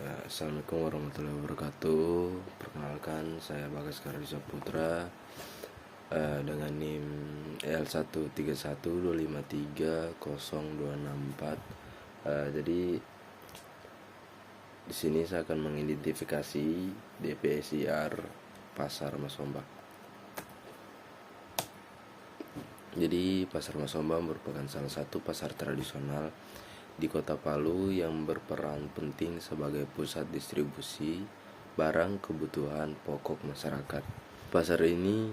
Assalamualaikum warahmatullahi wabarakatuh. Perkenalkan, saya Bagas Karadisa Putra dengan NIM L131253024. Jadi di sini saya akan mengidentifikasi DPSIR Pasar Masomba. Jadi Pasar Masomba merupakan salah satu pasar tradisional di Kota Palu yang berperan penting sebagai pusat distribusi barang kebutuhan pokok masyarakat. Pasar ini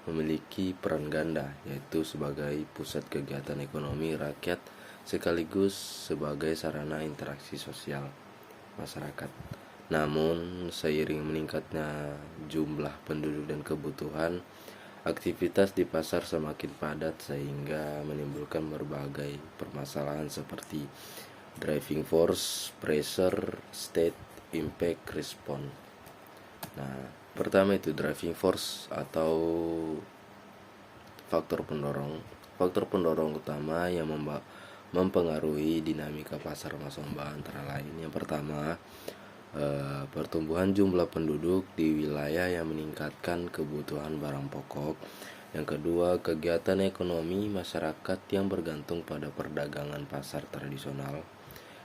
memiliki peran ganda, yaitu sebagai pusat kegiatan ekonomi rakyat sekaligus sebagai sarana interaksi sosial masyarakat. Namun, seiring meningkatnya jumlah penduduk dan kebutuhan, aktivitas di pasar semakin padat sehingga menimbulkan berbagai permasalahan seperti driving force, pressure, state, impact, response. Nah, pertama itu driving force atau faktor pendorong. Faktor pendorong utama yang mempengaruhi dinamika pasar Masomba antara lain: yang pertama, pertumbuhan jumlah penduduk di wilayah yang meningkatkan kebutuhan barang pokok. Yang kedua, kegiatan ekonomi masyarakat yang bergantung pada perdagangan pasar tradisional.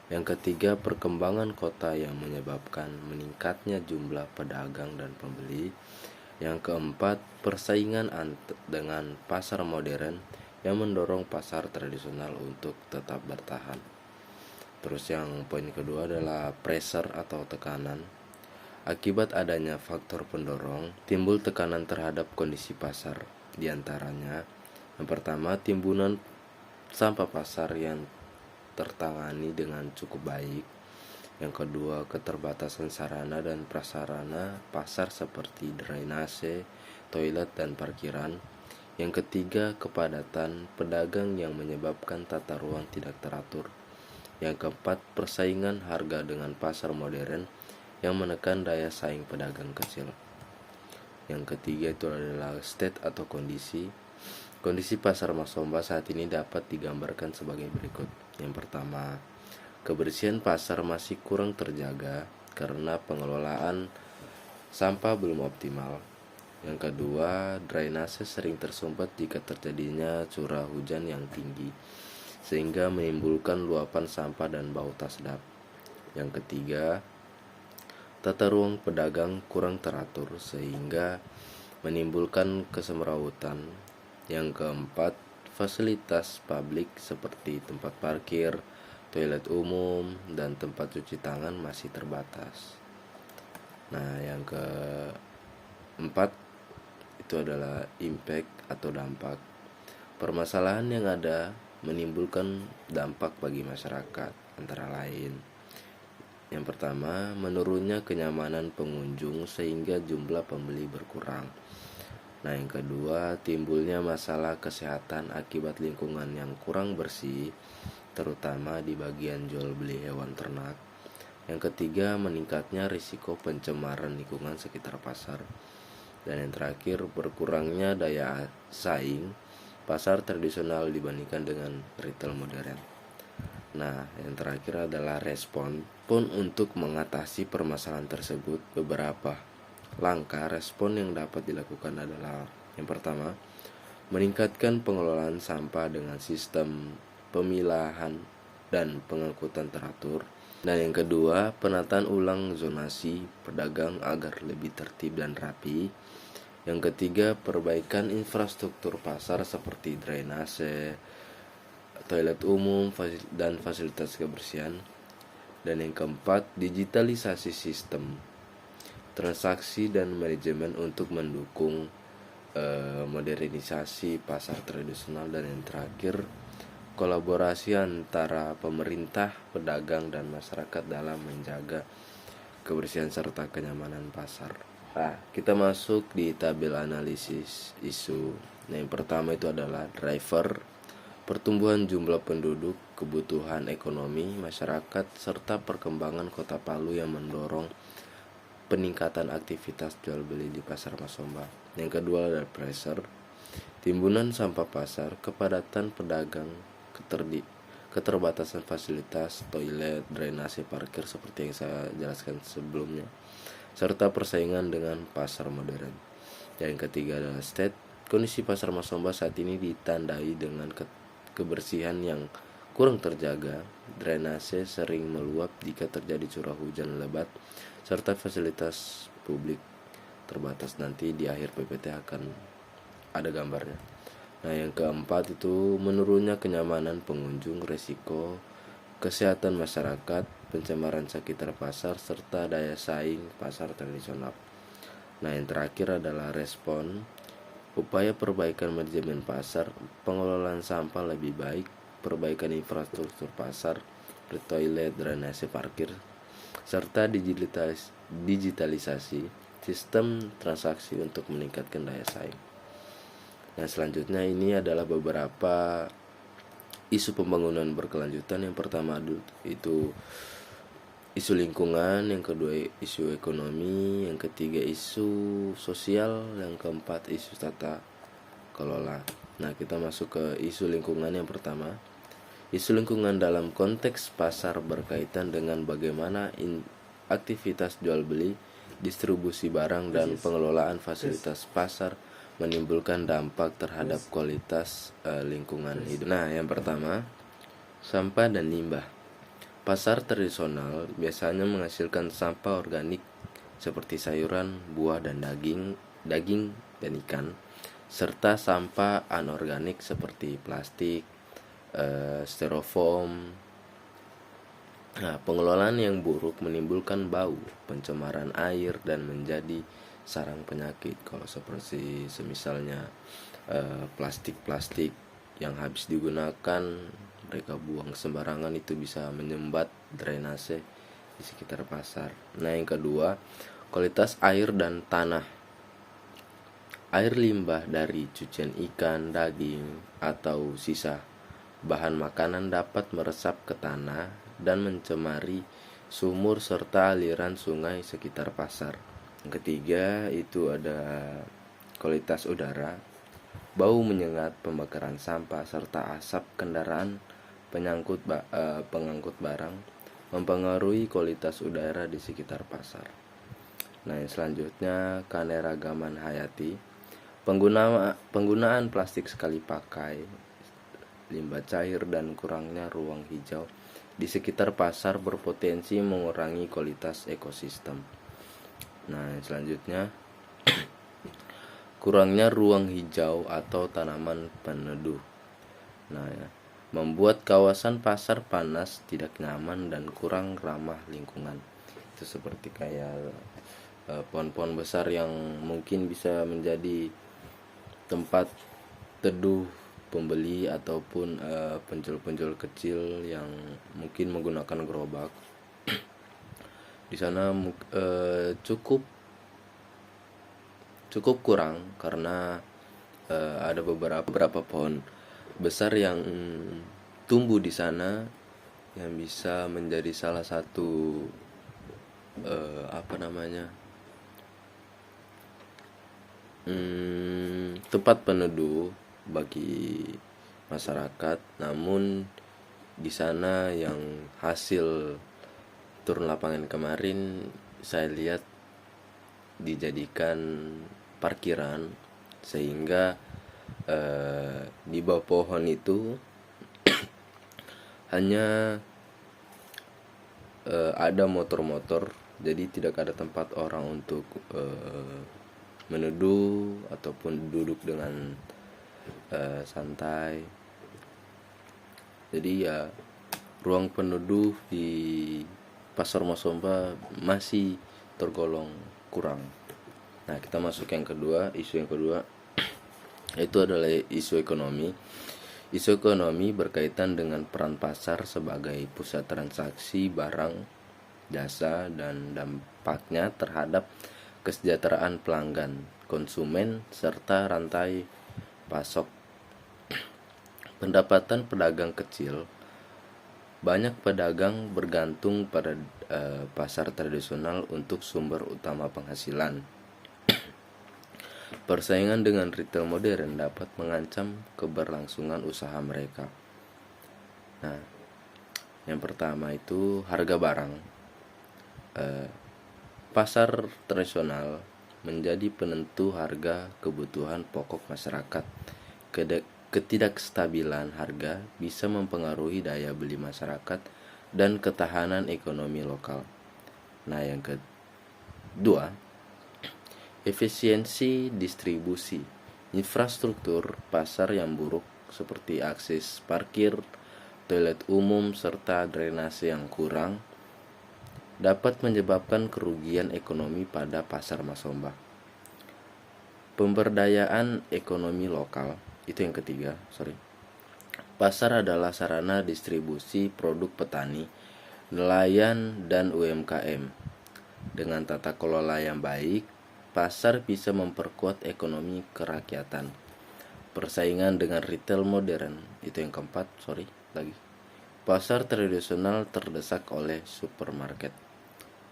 Yang ketiga, perkembangan kota yang menyebabkan meningkatnya jumlah pedagang dan pembeli. Yang keempat, persaingan dengan pasar modern yang mendorong pasar tradisional untuk tetap bertahan. Terus yang poin kedua adalah pressure atau tekanan. Akibat adanya faktor pendorong, timbul tekanan terhadap kondisi pasar. Di antaranya, yang pertama, timbunan sampah pasar yang tertangani dengan cukup baik. Yang kedua, keterbatasan sarana dan prasarana pasar seperti drainase, toilet, dan parkiran. Yang ketiga, kepadatan pedagang yang menyebabkan tata ruang tidak teratur. Yang keempat, persaingan harga dengan pasar modern yang menekan daya saing pedagang kecil. Yang ketiga itu adalah state atau kondisi. Kondisi pasar Masomba saat ini dapat digambarkan sebagai berikut. Yang pertama, kebersihan pasar masih kurang terjaga karena pengelolaan sampah belum optimal. Yang kedua, drainase sering tersumbat jika terjadinya curah hujan yang tinggi, sehingga menimbulkan luapan sampah dan bau tak sedap. Yang ketiga, tata ruang pedagang kurang teratur sehingga menimbulkan kesemrawutan. Yang keempat, fasilitas publik seperti tempat parkir, toilet umum, dan tempat cuci tangan masih terbatas. Nah, yang keempat itu adalah impact atau dampak. Permasalahan yang ada menimbulkan dampak bagi masyarakat, antara lain: yang pertama, menurunnya kenyamanan pengunjung sehingga jumlah pembeli berkurang. Nah, yang kedua, timbulnya masalah kesehatan akibat lingkungan yang kurang bersih, terutama di bagian jual beli hewan ternak. Yang ketiga, meningkatnya risiko pencemaran lingkungan sekitar pasar. Dan yang terakhir, berkurangnya daya saing pasar tradisional dibandingkan dengan retail modern. Nah, yang terakhir adalah respon. Pun untuk mengatasi permasalahan tersebut, beberapa langkah respon yang dapat dilakukan adalah: yang pertama, meningkatkan pengelolaan sampah dengan sistem pemilahan dan pengangkutan teratur. Dan yang kedua, penataan ulang zonasi pedagang agar lebih tertib dan rapi. Yang ketiga, perbaikan infrastruktur pasar seperti drainase, toilet umum, dan fasilitas kebersihan. Dan yang keempat, digitalisasi sistem transaksi dan manajemen untuk mendukung modernisasi pasar tradisional. Dan yang terakhir, kolaborasi antara pemerintah, pedagang, dan masyarakat dalam menjaga kebersihan serta kenyamanan pasar. Nah, kita masuk di tabel analisis isu. Nah, yang pertama itu adalah driver: pertumbuhan jumlah penduduk, kebutuhan ekonomi masyarakat, serta perkembangan Kota Palu yang mendorong peningkatan aktivitas jual beli di pasar Masomba. Yang kedua adalah pressure: timbunan sampah pasar, kepadatan pedagang, keterbatasan fasilitas, toilet, drainase, parkir seperti yang saya jelaskan sebelumnya, serta persaingan dengan pasar modern. Yang ketiga adalah state. Kondisi pasar Masomba saat ini ditandai dengan kebersihan yang kurang terjaga, drainase sering meluap jika terjadi curah hujan lebat, serta fasilitas publik terbatas. Nanti di akhir PPT akan ada gambarnya. Nah, yang keempat itu menurunnya kenyamanan pengunjung, resiko kesehatan masyarakat, pencemaran sekitar pasar, serta daya saing pasar tradisional. Nah, yang terakhir adalah respon, upaya perbaikan manajemen pasar, pengelolaan sampah lebih baik, perbaikan infrastruktur pasar, toilet, drainase, parkir, serta digitalisasi sistem transaksi untuk meningkatkan daya saing. Nah, selanjutnya ini adalah beberapa isu pembangunan berkelanjutan. Yang pertama itu isu lingkungan, yang kedua isu ekonomi, yang ketiga isu sosial, yang keempat isu tata kelola. Nah, kita masuk ke isu lingkungan. Yang pertama, isu lingkungan dalam konteks pasar berkaitan dengan bagaimana aktivitas jual beli, distribusi barang, dan pengelolaan fasilitas pasar menimbulkan dampak terhadap kualitas lingkungan hidup. Nah, yang pertama, sampah dan limbah. Pasar tradisional biasanya menghasilkan sampah organik seperti sayuran, buah, dan daging dan ikan, serta sampah anorganik seperti plastik, styrofoam. Nah, pengelolaan yang buruk menimbulkan bau, pencemaran air, dan menjadi sarang penyakit. Kalau seperti semisalnya plastik-plastik yang habis digunakan mereka buang sembarangan, itu bisa menyumbat drainase di sekitar pasar. Nah, yang kedua, kualitas air dan tanah. Air limbah dari cucian ikan, daging, atau sisa bahan makanan dapat meresap ke tanah dan mencemari sumur serta aliran sungai sekitar pasar. Yang ketiga itu ada kualitas udara. Bau menyengat, pembakaran sampah, serta asap kendaraan pengangkut barang mempengaruhi kualitas udara di sekitar pasar. Nah, yang selanjutnya keanekaragaman hayati. Penggunaan plastik sekali pakai, limbah cair, dan kurangnya ruang hijau di sekitar pasar berpotensi mengurangi kualitas ekosistem. Nah, yang selanjutnya kurangnya ruang hijau atau tanaman peneduh. Nah, ya, membuat kawasan pasar panas, tidak nyaman, dan kurang ramah lingkungan. Itu seperti kayak pohon-pohon besar yang mungkin bisa menjadi tempat teduh pembeli ataupun penjual-penjual kecil yang mungkin menggunakan gerobak. Di sana cukup kurang karena ada beberapa pohon besar yang tumbuh di sana yang bisa menjadi salah satu tempat peneduh bagi masyarakat. Namun di sana yang hasil turun lapangan kemarin saya lihat dijadikan parkiran, sehingga di bawah pohon itu hanya ada motor-motor, jadi tidak ada tempat orang untuk meneduh ataupun duduk dengan santai. Jadi ya, ruang peneduh di Pasar Masomba masih tergolong kurang. Nah, kita masuk yang kedua. Isu yang kedua itu adalah isu ekonomi. Isu ekonomi berkaitan dengan peran pasar sebagai pusat transaksi barang, jasa, dan dampaknya terhadap kesejahteraan pelanggan, konsumen, serta rantai pasok. Pendapatan pedagang kecil. Banyak pedagang bergantung pada pasar tradisional untuk sumber utama penghasilan. Persaingan dengan retail modern dapat mengancam keberlangsungan usaha mereka. Nah, Yang pertama itu harga barang. Pasar tradisional menjadi penentu harga kebutuhan pokok masyarakat. Ketidakstabilan harga bisa mempengaruhi daya beli masyarakat dan ketahanan ekonomi lokal. Nah, yang kedua, efisiensi distribusi. Infrastruktur pasar yang buruk seperti akses parkir, toilet umum, serta drainase yang kurang dapat menyebabkan kerugian ekonomi pada pasar Masomba. Pemberdayaan ekonomi lokal, itu yang ketiga, Pasar adalah sarana distribusi produk petani, nelayan, dan UMKM. Dengan tata kelola yang baik, pasar bisa memperkuat ekonomi kerakyatan. Persaingan dengan retail modern, itu yang keempat, Pasar tradisional terdesak oleh supermarket.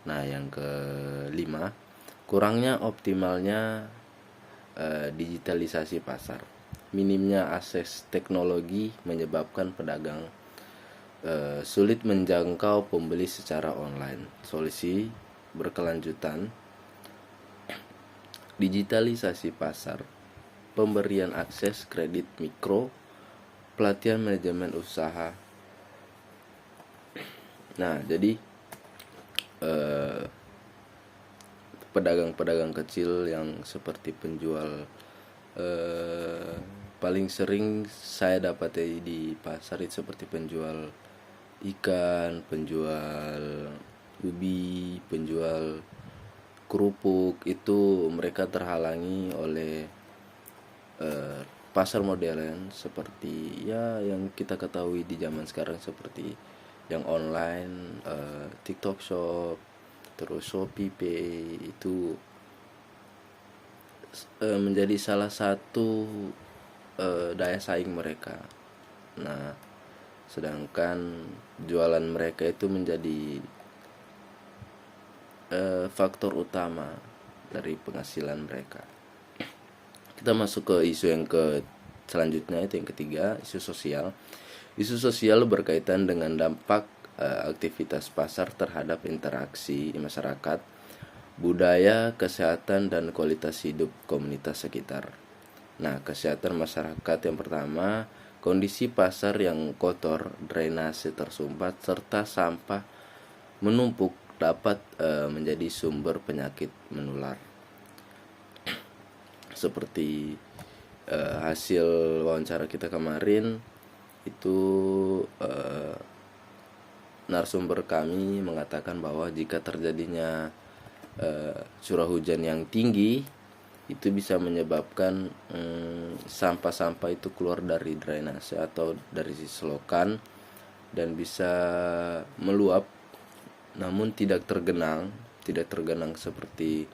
Nah, yang kelima, kurangnya optimalnya digitalisasi pasar. Minimnya akses teknologi menyebabkan pedagang sulit menjangkau pembeli secara online. Solusi berkelanjutan, digitalisasi pasar, pemberian akses kredit mikro, pelatihan manajemen usaha. Nah, jadi pedagang-pedagang kecil yang seperti penjual paling sering saya dapati di pasar itu seperti penjual ikan, penjual ubi, penjual kerupuk, itu mereka terhalangi oleh pasar modern seperti ya yang kita ketahui di zaman sekarang, seperti yang online, TikTok Shop, terus Shopee Pay, itu menjadi salah satu daya saing mereka. Nah, sedangkan jualan mereka itu menjadi faktor utama dari penghasilan mereka. Kita masuk ke isu yang selanjutnya, itu yang ketiga, isu sosial. Isu sosial berkaitan dengan dampak aktivitas pasar terhadap interaksi masyarakat, budaya, kesehatan, dan kualitas hidup komunitas sekitar. Nah, kesehatan masyarakat yang pertama, kondisi pasar yang kotor, drainase tersumbat, serta sampah menumpuk dapat menjadi sumber penyakit menular. Seperti hasil wawancara kita kemarin, itu narasumber kami mengatakan bahwa jika terjadinya curah hujan yang tinggi, itu bisa menyebabkan sampah-sampah itu keluar dari drainase atau dari selokan dan bisa meluap, namun tidak tergenang seperti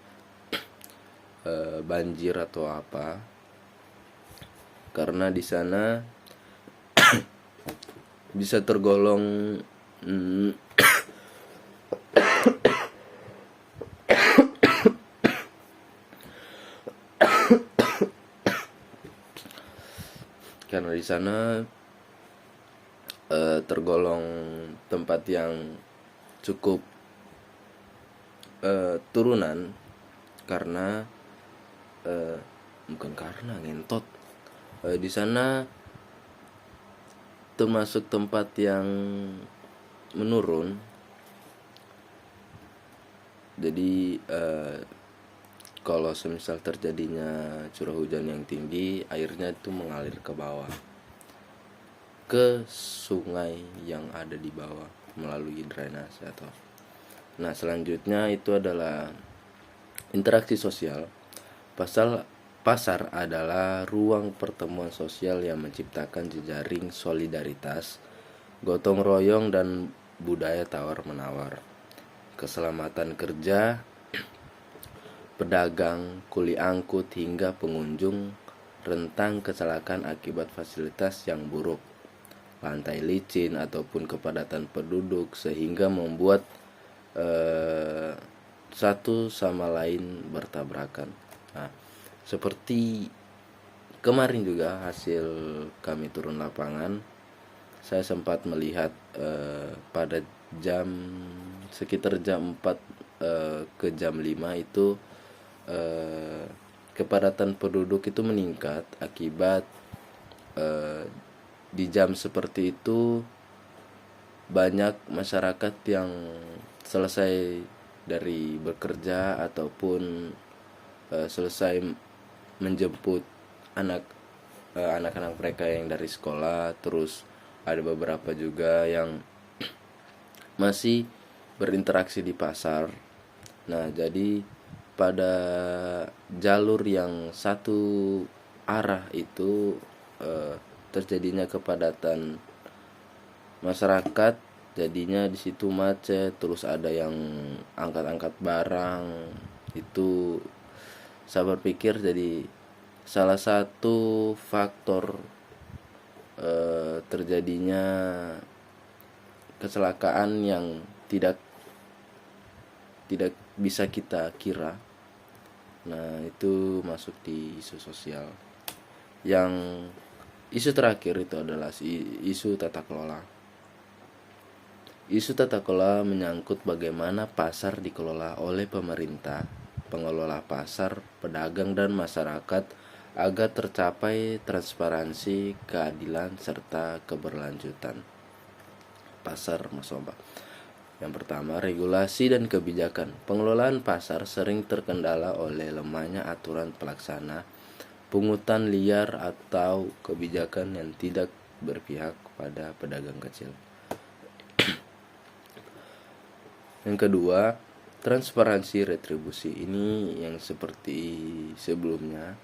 banjir atau apa, karena di sana bisa tergolong karena di sana tergolong tempat yang cukup turunan, karena bukan karena ngentot, di sana termasuk tempat yang menurun. Jadi kalau semisal terjadinya curah hujan yang tinggi, airnya itu mengalir ke bawah, ke sungai yang ada di bawah melalui drainase atau. Nah, selanjutnya itu adalah interaksi sosial. Pasar adalah ruang pertemuan sosial yang menciptakan jejaring solidaritas, gotong royong, dan budaya tawar-menawar. Keselamatan kerja, pedagang, kuli angkut, hingga pengunjung rentan kecelakaan akibat fasilitas yang buruk, lantai licin, ataupun kepadatan penduduk, sehingga membuat satu sama lain bertabrakan. Nah, seperti kemarin juga hasil kami turun lapangan, saya sempat melihat pada jam sekitar jam 4 ke jam 5 itu kepadatan penduduk itu meningkat akibat di jam seperti itu banyak masyarakat yang selesai dari bekerja ataupun selesai menjemput anak-anak mereka yang dari sekolah. Terus ada beberapa juga yang masih berinteraksi di pasar. Nah, jadi pada jalur yang satu arah itu terjadinya kepadatan masyarakat, jadinya di situ macet. Terus ada yang angkat-angkat barang. Itu saya berpikir jadi salah satu faktor terjadinya kecelakaan yang tidak bisa kita kira. Nah, itu masuk di isu sosial. Yang isu terakhir itu adalah isu tata kelola. Isu tata kelola menyangkut bagaimana pasar dikelola oleh pemerintah, pengelola pasar, pedagang, dan masyarakat agar tercapai transparansi, keadilan, serta keberlanjutan pasar Mas Omba. Yang pertama, regulasi dan kebijakan. Pengelolaan pasar sering terkendala oleh lemahnya aturan pelaksana, pungutan liar, atau kebijakan yang tidak berpihak pada pedagang kecil. Yang kedua, transparansi retribusi. Ini yang seperti sebelumnya,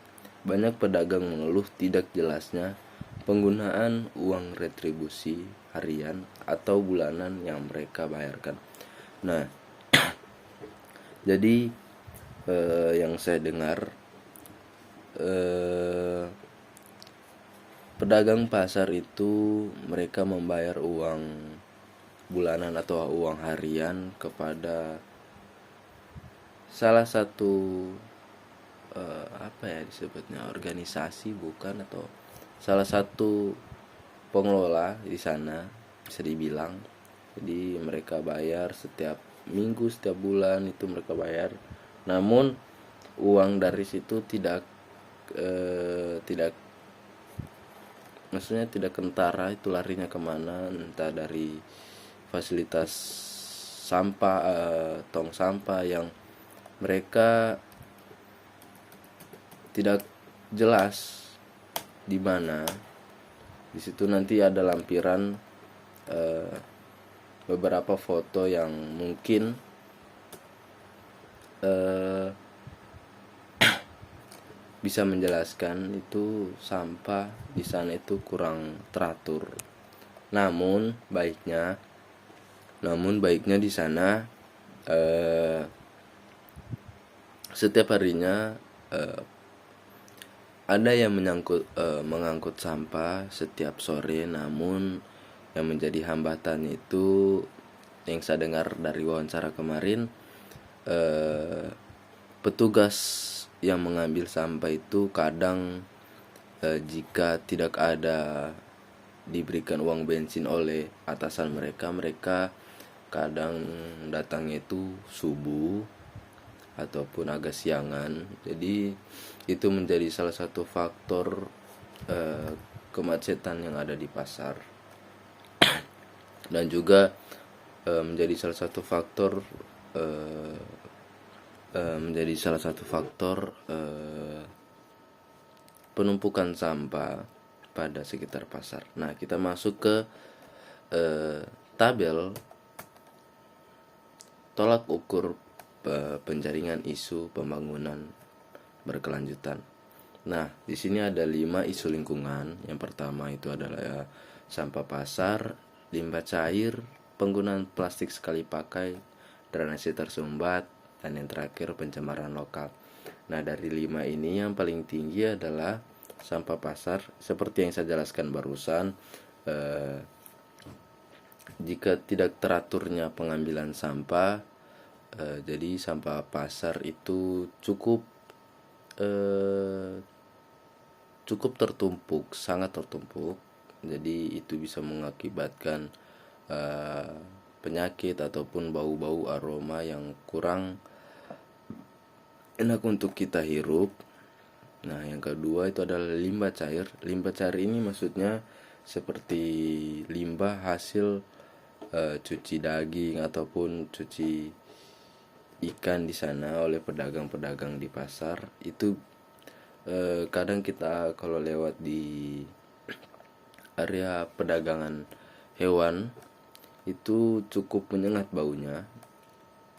banyak pedagang mengeluh tidak jelasnya penggunaan uang retribusi harian atau bulanan yang mereka bayarkan. Nah, jadi yang saya dengar, pedagang pasar itu mereka membayar uang bulanan atau uang harian kepada salah satu disebutnya organisasi bukan, atau salah satu pengelola di sana bisa dibilang. Jadi mereka bayar setiap minggu, setiap bulan itu mereka bayar. Namun uang dari situ tidak maksudnya tidak kentara, itu larinya kemana, entah dari fasilitas sampah, tong sampah yang mereka tidak jelas di mana. Di situ nanti ada lampiran beberapa foto yang mungkin bisa menjelaskan itu sampah di sana itu kurang teratur. Namun baiknya di sana setiap harinya ada yang mengangkut sampah setiap sore. Namun yang menjadi hambatan itu, yang saya dengar dari wawancara kemarin, petugas yang mengambil sampah itu kadang jika tidak ada diberikan uang bensin oleh atasan mereka kadang datangnya itu subuh ataupun agak siangan. Jadi itu menjadi salah satu faktor kemacetan yang ada di pasar. Dan juga menjadi salah satu faktor penumpukan sampah pada sekitar pasar. Nah, kita masuk ke tabel tolak ukur penjaringan isu pembangunan berkelanjutan. Nah, di sini ada 5 isu lingkungan. Yang pertama itu adalah sampah pasar, limbah cair, penggunaan plastik sekali pakai, drainase tersumbat, dan yang terakhir pencemaran lokal. Nah, dari 5 ini yang paling tinggi adalah sampah pasar. Seperti yang saya jelaskan barusan, jika tidak teraturnya pengambilan sampah, jadi sampah pasar itu cukup tertumpuk, sangat tertumpuk. Jadi itu bisa mengakibatkan penyakit ataupun bau-bau aroma yang kurang enak untuk kita hirup. Nah, yang kedua itu adalah limbah cair. Limbah cair ini maksudnya seperti limbah hasil cuci daging ataupun cuci ikan di sana oleh pedagang-pedagang di pasar. Itu kadang kita kalau lewat di area pedagangan hewan itu cukup menyengat baunya,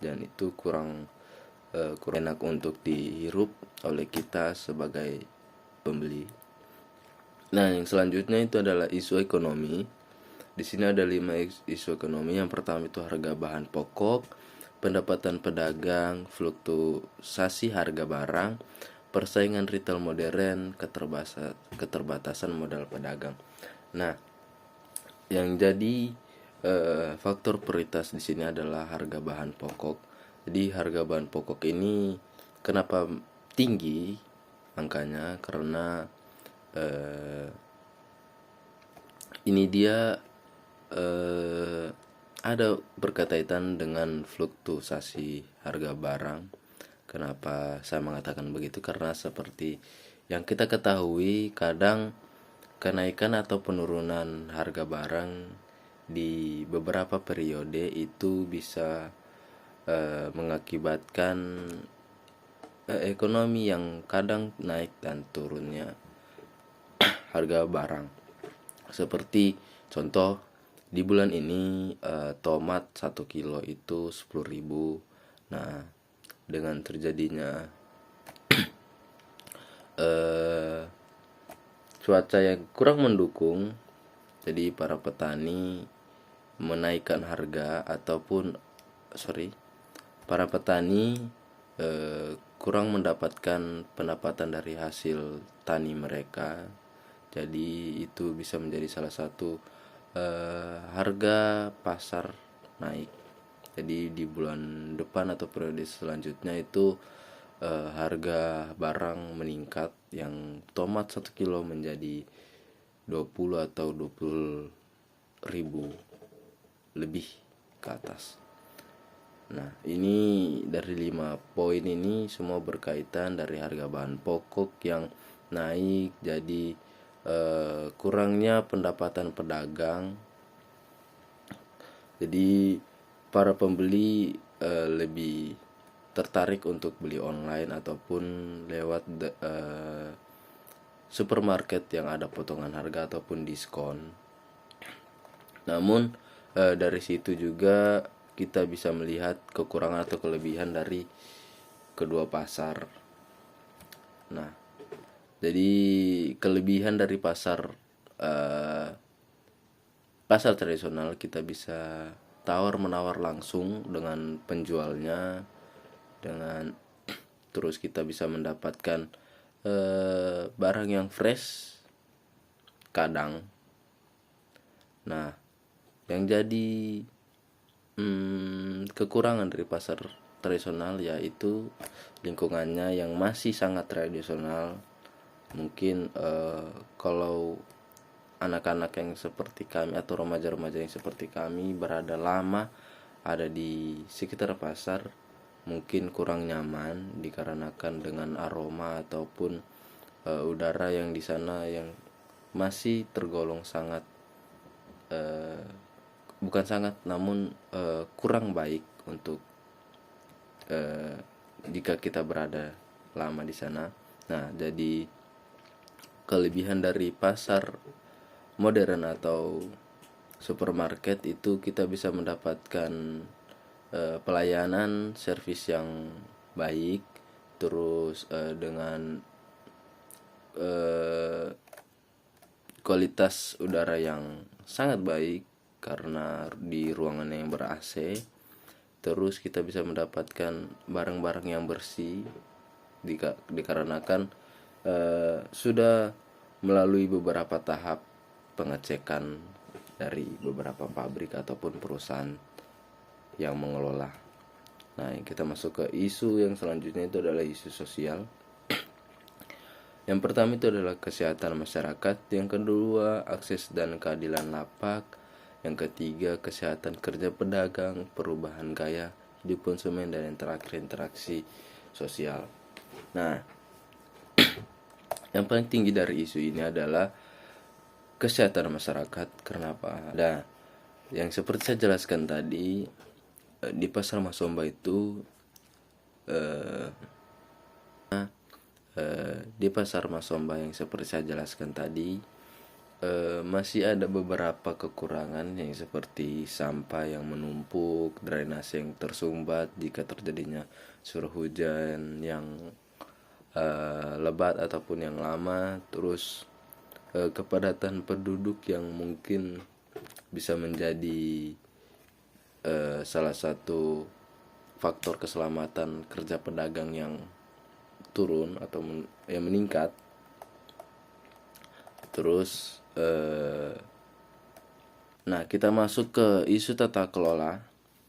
dan itu kurang enak untuk dihirup oleh kita sebagai pembeli. Nah, yang selanjutnya itu adalah isu ekonomi. Di sini ada 5 isu ekonomi. Yang pertama itu harga bahan pokok, pendapatan pedagang, fluktuasi harga barang, persaingan retail modern, keterbatasan modal pedagang. Nah, yang jadi faktor prioritas di sini adalah harga bahan pokok. Jadi harga bahan pokok ini kenapa tinggi angkanya? Karena ini dia ada berkaitan dengan fluktuasi harga barang. Kenapa saya mengatakan begitu? Karena seperti yang kita ketahui, kadang kenaikan atau penurunan harga barang di beberapa periode itu bisa mengakibatkan ekonomi yang kadang naik dan turunnya harga barang. Seperti contoh di bulan ini tomat 1 kilo itu 10.000. Nah, dengan terjadinya cuaca yang kurang mendukung, jadi para petani menaikkan harga ataupun para petani kurang mendapatkan pendapatan dari hasil tani mereka. Jadi itu bisa menjadi salah satu harga pasar naik. Jadi di bulan depan atau periode selanjutnya itu harga barang meningkat, yang tomat 1 kilo menjadi 20 atau 20 ribu lebih ke atas. Nah, ini dari 5 poin ini semua berkaitan dari harga bahan pokok yang naik, jadi kurangnya pendapatan pedagang. Jadi para pembeli lebih tertarik untuk beli online ataupun lewat supermarket yang ada potongan harga ataupun diskon. Namun dari situ juga kita bisa melihat kekurangan atau kelebihan dari kedua pasar. Nah, jadi kelebihan dari pasar tradisional, kita bisa tawar-menawar langsung dengan penjualnya, dengan terus kita bisa mendapatkan barang yang fresh kadang. Nah, yang jadi kekurangan dari pasar tradisional yaitu lingkungannya yang masih sangat tradisional. Mungkin kalau anak-anak yang seperti kami atau remaja-remaja yang seperti kami berada lama ada di sekitar pasar, mungkin kurang nyaman dikarenakan dengan aroma ataupun udara yang di sana yang masih tergolong sangat bukan sangat, namun kurang baik untuk jika kita berada lama di sana. Nah, jadi kelebihan dari pasar modern atau supermarket itu kita bisa mendapatkan pelayanan servis yang baik, terus dengan kualitas udara yang sangat baik karena di ruangan yang ber-AC. Terus kita bisa mendapatkan barang-barang yang bersih dikarenakan sudah melalui beberapa tahap pengecekan dari beberapa pabrik ataupun perusahaan yang mengelola. Nah, kita masuk ke isu yang selanjutnya, itu adalah isu sosial. Yang pertama itu adalah kesehatan masyarakat, yang kedua akses dan keadilan lapak, yang ketiga kesehatan kerja pedagang, perubahan gaya hidup konsumen, dan yang terakhir interaksi sosial. Nah, yang paling tinggi dari isu ini adalah kesehatan masyarakat. Kenapa? Nah, yang seperti saya jelaskan tadi, di pasar Masomba itu di pasar Masomba yang seperti saya jelaskan tadi, masih ada beberapa kekurangan yang seperti sampah yang menumpuk, drainase yang tersumbat jika terjadinya curah hujan yang lebat ataupun yang lama, terus kepadatan penduduk yang mungkin bisa menjadi salah satu faktor keselamatan kerja pedagang yang turun atau yang meningkat. Terus nah, kita masuk ke isu tata kelola.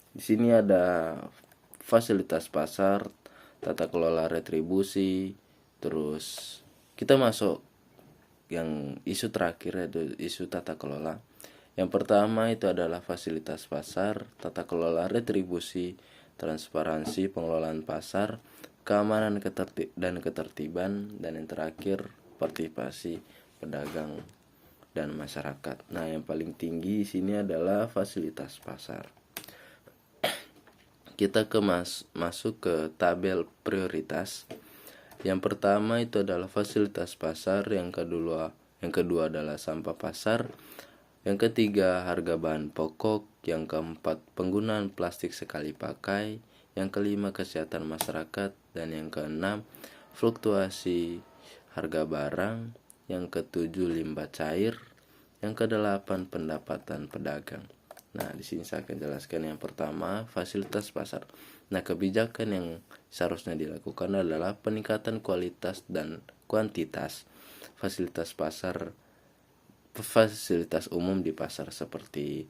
Di sini ada fasilitas pasar, tata kelola retribusi, terus kita masuk yang isu terakhir yaitu isu tata kelola. Yang pertama itu adalah fasilitas pasar, tata kelola retribusi, transparansi pengelolaan pasar, keamanan dan ketertiban, dan yang terakhir partisipasi pedagang dan masyarakat. Nah, yang paling tinggi di sini adalah fasilitas pasar. Kita masuk ke tabel prioritas. Yang pertama itu adalah fasilitas pasar, yang kedua adalah sampah pasar, yang ketiga harga bahan pokok, yang keempat penggunaan plastik sekali pakai, yang kelima kesehatan masyarakat, dan yang keenam fluktuasi harga barang, yang ketujuh limbah cair, yang kedelapan pendapatan pedagang. Nah, di sini saya akan jelaskan yang pertama, fasilitas pasar. Nah, kebijakan yang seharusnya dilakukan adalah peningkatan kualitas dan kuantitas fasilitas pasar, fasilitas umum di pasar seperti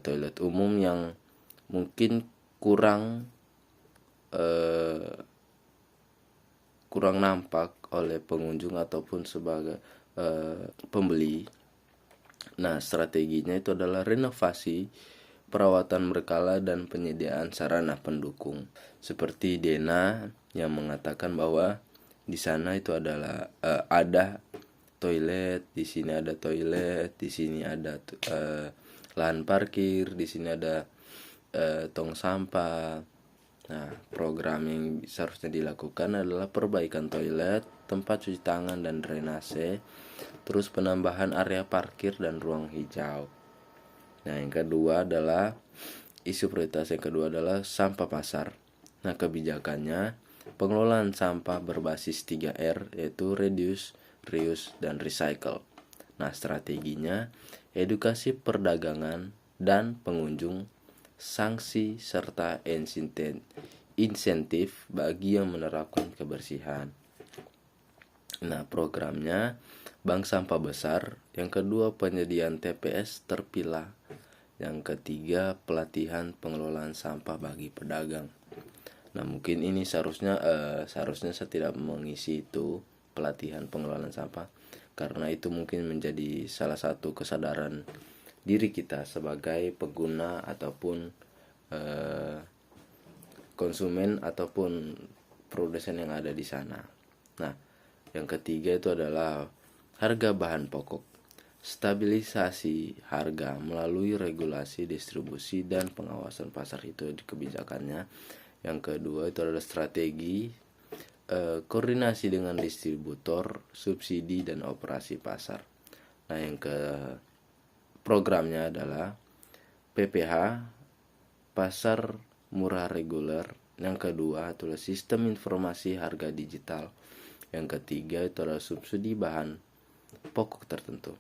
toilet umum yang mungkin kurang nampak oleh pengunjung ataupun sebagai pembeli. Nah, strateginya itu adalah renovasi, perawatan berkala, dan penyediaan sarana pendukung. Seperti Dena yang mengatakan bahwa di sana itu adalah ada toilet, di sini ada toilet, di sini ada lahan parkir, di sini ada tong sampah. Nah, program yang seharusnya dilakukan adalah perbaikan toilet, tempat cuci tangan dan drainase, terus penambahan area parkir dan ruang hijau. Nah, yang kedua adalah isu prioritas yang kedua adalah sampah pasar. Nah, kebijakannya pengelolaan sampah berbasis 3R, yaitu reduce, reuse, dan recycle. Nah, strateginya edukasi perdagangan dan pengunjung, sanksi serta insentif bagi yang menerapkan kebersihan. Nah, programnya bank sampah besar, yang kedua penyediaan TPS terpilah, yang ketiga pelatihan pengelolaan sampah bagi pedagang. Nah, mungkin ini seharusnya saya tidak mengisi itu pelatihan pengelolaan sampah, karena itu mungkin menjadi salah satu kesadaran diri kita sebagai pengguna ataupun konsumen ataupun produsen yang ada di sana. Nah, yang ketiga itu adalah harga bahan pokok, stabilisasi harga melalui regulasi distribusi dan pengawasan pasar, itu di kebijakannya. Yang kedua itu adalah strategi koordinasi dengan distributor, subsidi, dan operasi pasar. Nah, yang ke programnya adalah PPH, pasar murah reguler. Yang kedua adalah sistem informasi harga digital. Yang ketiga itu adalah subsidi bahan pokok tertentu.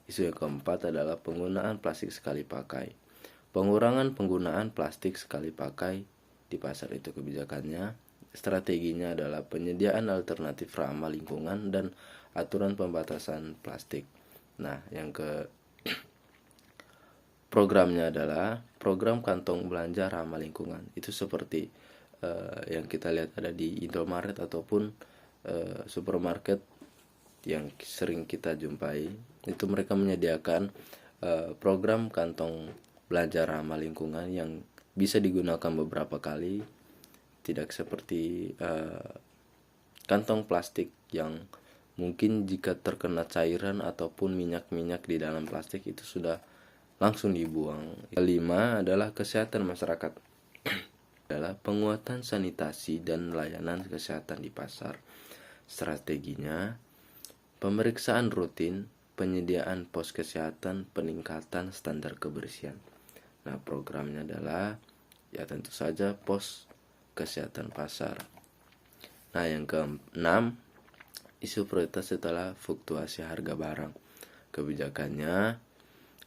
Isu yang keempat adalah penggunaan plastik sekali pakai. Pengurangan penggunaan plastik sekali pakai di pasar, itu kebijakannya. Strateginya adalah penyediaan alternatif ramah lingkungan dan aturan pembatasan plastik. Nah, yang ke programnya adalah program kantong belanja ramah lingkungan. Itu seperti yang kita lihat ada di Indomaret ataupun supermarket yang sering kita jumpai, itu mereka menyediakan program kantong belanja ramah lingkungan yang bisa digunakan beberapa kali, tidak seperti kantong plastik yang mungkin jika terkena cairan ataupun minyak-minyak di dalam plastik itu sudah langsung dibuang. Kelima adalah kesehatan masyarakat. Adalah penguatan sanitasi dan layanan kesehatan di pasar. Strateginya, pemeriksaan rutin, penyediaan pos kesehatan, peningkatan standar kebersihan. Nah, programnya adalah ya tentu saja pos kesehatan pasar. Nah, yang keenam, isu prioritas setelah fluktuasi harga barang.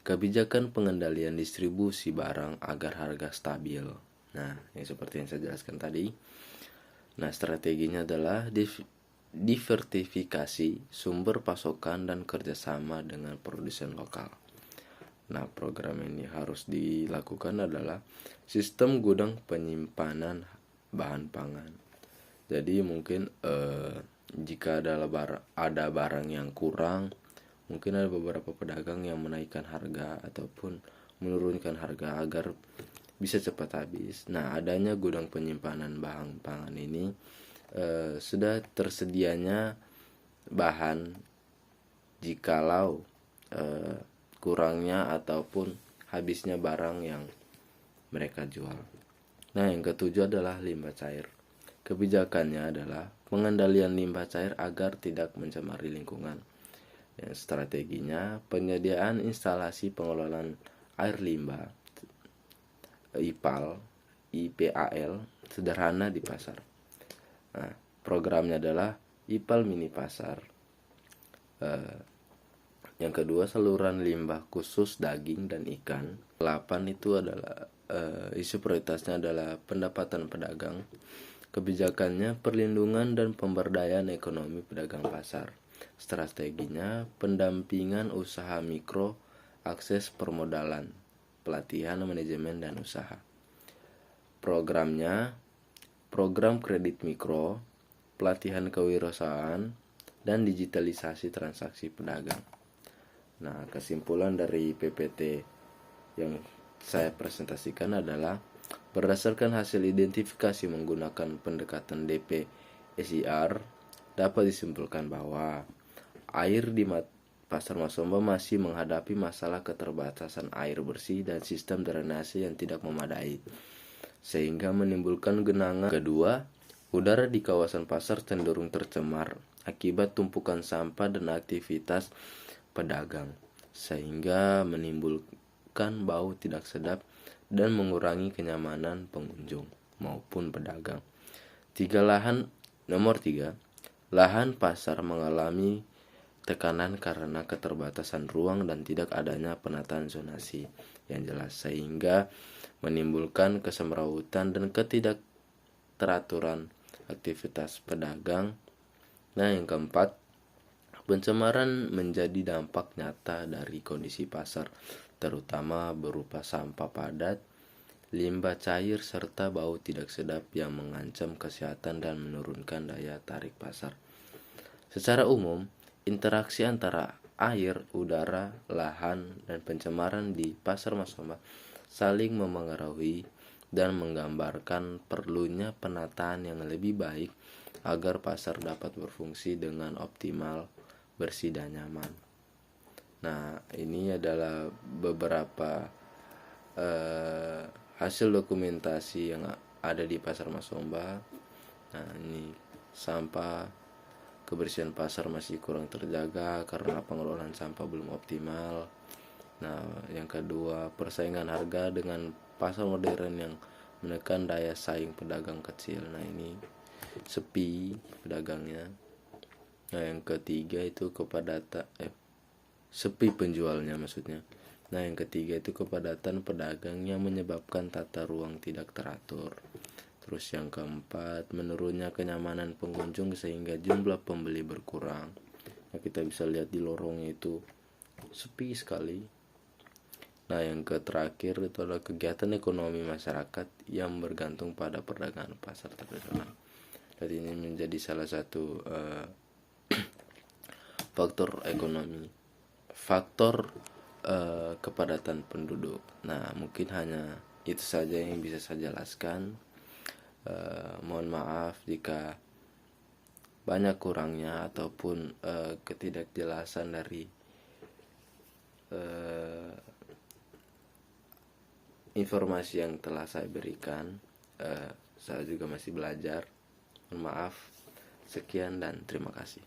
Kebijakan pengendalian distribusi barang agar harga stabil. Nah, yang seperti yang saya jelaskan tadi. Nah, strateginya adalah diversifikasi sumber pasokan dan kerjasama dengan produsen lokal. Nah, program ini harus dilakukan adalah sistem gudang penyimpanan bahan pangan. Jadi mungkin jika ada barang yang kurang, mungkin ada beberapa pedagang yang menaikkan harga ataupun menurunkan harga agar bisa cepat habis. Nah, adanya gudang penyimpanan bahan pangan ini sudah tersedianya bahan jikalau kurangnya ataupun habisnya barang yang mereka jual. Nah, yang ketujuh adalah limbah cair. Kebijakannya adalah pengendalian limbah cair agar tidak mencemari lingkungan. Yang strateginya penyediaan instalasi pengelolaan air limbah IPAL sederhana di pasar. Nah, programnya adalah IPAL mini pasar. Yang kedua, saluran limbah khusus daging dan ikan. 8 itu adalah isu prioritasnya adalah pendapatan pedagang. Kebijakannya perlindungan dan pemberdayaan ekonomi pedagang pasar. Strateginya pendampingan usaha mikro, akses permodalan, pelatihan manajemen dan usaha. Programnya program kredit mikro, pelatihan kewirausahaan, dan digitalisasi transaksi pedagang. Nah, kesimpulan dari PPT yang saya presentasikan adalah berdasarkan hasil identifikasi menggunakan pendekatan DP-SIR, dapat disimpulkan bahwa air di Pasar Masomba masih menghadapi masalah keterbatasan air bersih dan sistem drainase yang tidak memadai, sehingga menimbulkan genangan. Kedua, udara di kawasan pasar cenderung tercemar akibat tumpukan sampah dan aktivitas pedagang, sehingga menimbulkan bau tidak sedap dan mengurangi kenyamanan pengunjung maupun pedagang. Nomor 3, lahan pasar mengalami tekanan karena keterbatasan ruang dan tidak adanya penataan zonasi yang jelas, sehingga menimbulkan kesemrawutan dan ketidakteraturan aktivitas pedagang. Nah, yang keempat, pencemaran menjadi dampak nyata dari kondisi pasar, terutama berupa sampah padat, limbah cair, serta bau tidak sedap yang mengancam kesehatan dan menurunkan daya tarik pasar. Secara umum, interaksi antara air, udara, lahan, dan pencemaran di Pasar Masomba saling memengaruhi dan menggambarkan perlunya penataan yang lebih baik agar pasar dapat berfungsi dengan optimal, bersih, dan nyaman. Nah, ini adalah beberapa hasil dokumentasi yang ada di Pasar Masomba. Nah, ini sampah, kebersihan pasar masih kurang terjaga karena pengelolaan sampah belum optimal. Nah, yang kedua, persaingan harga dengan pasar modern yang menekan daya saing pedagang kecil. Nah, ini sepi pedagangnya. Nah, yang ketiga itu sepi penjualnya maksudnya. Nah, yang ketiga itu kepadatan pedagang yang menyebabkan tata ruang tidak teratur. Terus yang keempat, menurunnya kenyamanan pengunjung sehingga jumlah pembeli berkurang. Nah, kita bisa lihat di lorongnya itu sepi sekali. Nah, yang terakhir itu adalah kegiatan ekonomi masyarakat yang bergantung pada perdagangan pasar tradisional. dan ini menjadi salah satu faktor ekonomi, faktor kepadatan penduduk. Nah, mungkin hanya itu saja yang bisa saya jelaskan. Mohon maaf jika banyak kurangnya ataupun ketidakjelasan dari informasi yang telah saya berikan. Saya juga masih belajar. Mohon maaf. Sekian dan terima kasih.